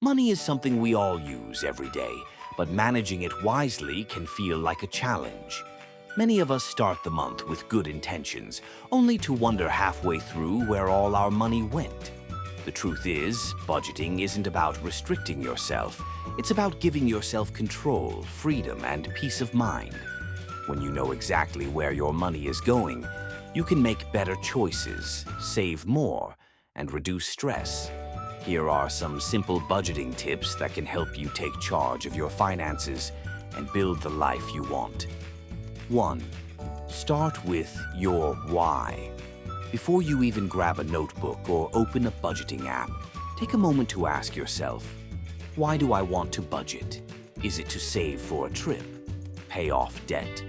Money is something we all use every day, but managing it wisely can feel like a challenge. Many of us start the month with good intentions, only to wonder halfway through where all our money went. The truth is, budgeting isn't about restricting yourself. It's about giving yourself control, freedom, and peace of mind. When you know exactly where your money is going, you can make better choices, save more, and reduce stress. Here are some simple budgeting tips that can help you take charge of your finances and build the life you want. 1. Start with your why. Before you even grab a notebook or open a budgeting app, take a moment to ask yourself, why do I want to budget? Is it to save for a trip, pay off debt,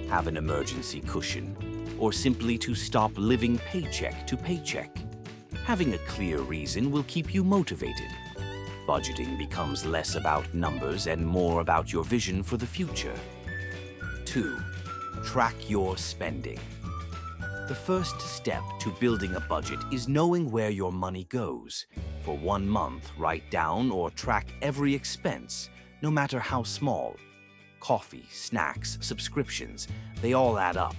have an emergency cushion, or simply to stop living paycheck to paycheck? Having a clear reason will keep you motivated. Budgeting becomes less about numbers and more about your vision for the future. 2. Track your spending. The first step to building a budget is knowing where your money goes. For 1 month, write down or track every expense, no matter how small. Coffee, snacks, subscriptions, they all add up.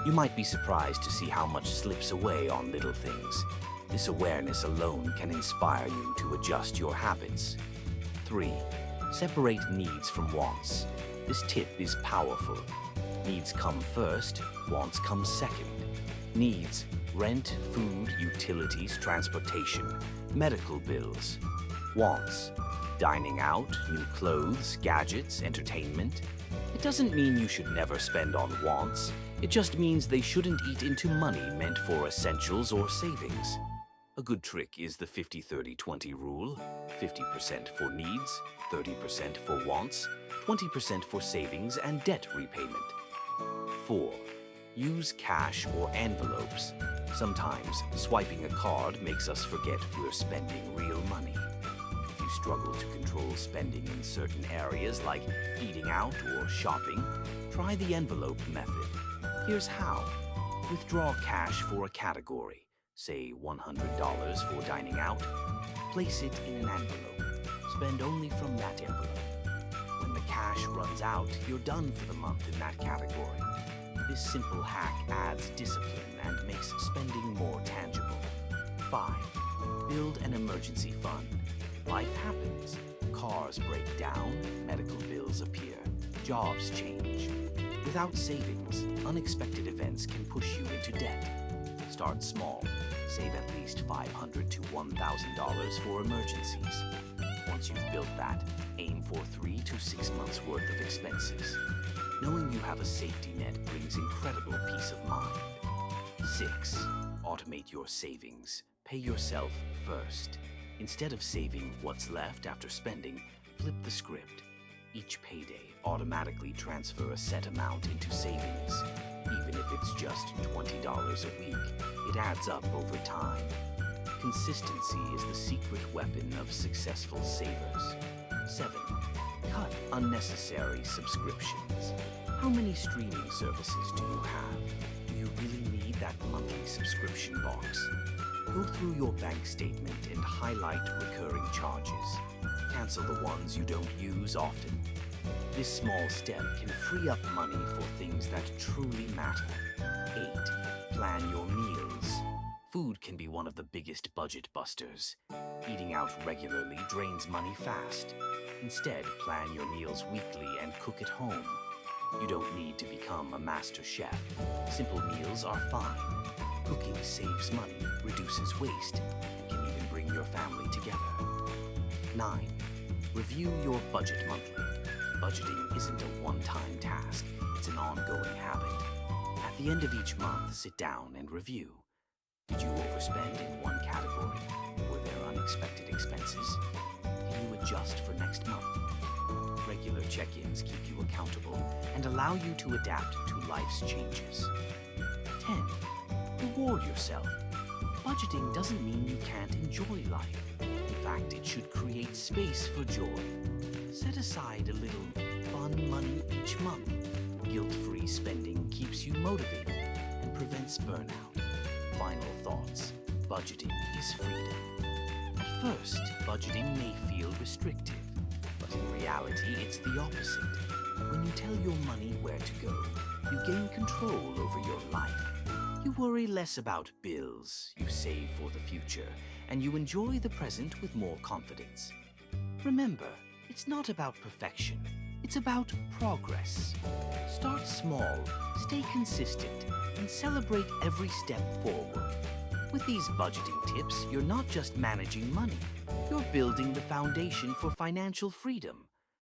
You might be surprised to see how much slips away on little things. This awareness alone can inspire you to adjust your habits. 3. Separate needs from wants. This tip is powerful. Needs come first, wants come second. Needs: rent, food, utilities, transportation, medical bills. Wants: dining out, new clothes, gadgets, entertainment. It doesn't mean you should never spend on wants. It just means they shouldn't eat into money meant for essentials or savings. A good trick is the 50-30-20 rule. 50% for needs, 30% for wants, 20% for savings and debt repayment. 4. Use cash or envelopes. Sometimes swiping a card makes us forget we're spending real money. If you struggle to control spending in certain areas like eating out or shopping, try the envelope method. Here's how. Withdraw cash for a category, say $100 for dining out. Place it in an envelope. Spend only from that envelope. When the cash runs out, you're done for the month in that category. This simple hack adds discipline and makes spending more tangible. 5. Build an emergency fund. Life happens. Cars break down, medical bills appear, jobs change. Without savings, unexpected events can push you into debt. Start small. Save at least $500 to $1,000 for emergencies. Once you've built that, aim for 3 to 6 months worth of expenses. Knowing you have a safety net brings incredible peace of mind. 6. Automate your savings. Pay yourself first. Instead of saving what's left after spending, flip the script. Each payday, automatically transfer a set amount into savings. Even if it's just $20 a week, it adds up over time. Consistency is the secret weapon of successful savers. 7. Cut unnecessary subscriptions. How many streaming services do you have? Do you really need that monthly subscription box? Go through your bank statement and highlight recurring charges. Cancel the ones you don't use often. This small step can free up money for things that truly matter. 8. Plan your meals. Food can be one of the biggest budget busters. Eating out regularly drains money fast. Instead, plan your meals weekly and cook at home. You don't need to become a master chef. Simple meals are fine. Cooking saves money, reduces waste, and can even bring your family together. 9. Review your budget monthly. Budgeting isn't a one-time task, it's an ongoing habit. At the end of each month, sit down and review. Did you overspend in one category? Were there unexpected expenses? Can you adjust for next month? Regular check-ins keep you accountable and allow you to adapt to life's changes. 10. Reward yourself. Budgeting doesn't mean you can't enjoy life. In fact, it should create space for joy. Set aside a little fun money each month. Guilt-free spending keeps you motivated and prevents burnout. Final thoughts. Budgeting is freedom. At first, budgeting may feel restrictive, but in reality, it's the opposite. When you tell your money where to go, you gain control over your life. You worry less about bills, you save for the future, and you enjoy the present with more confidence. Remember, it's not about perfection, it's about progress. Start small, stay consistent, and celebrate every step forward. With these budgeting tips, you're not just managing money, you're building the foundation for financial freedom.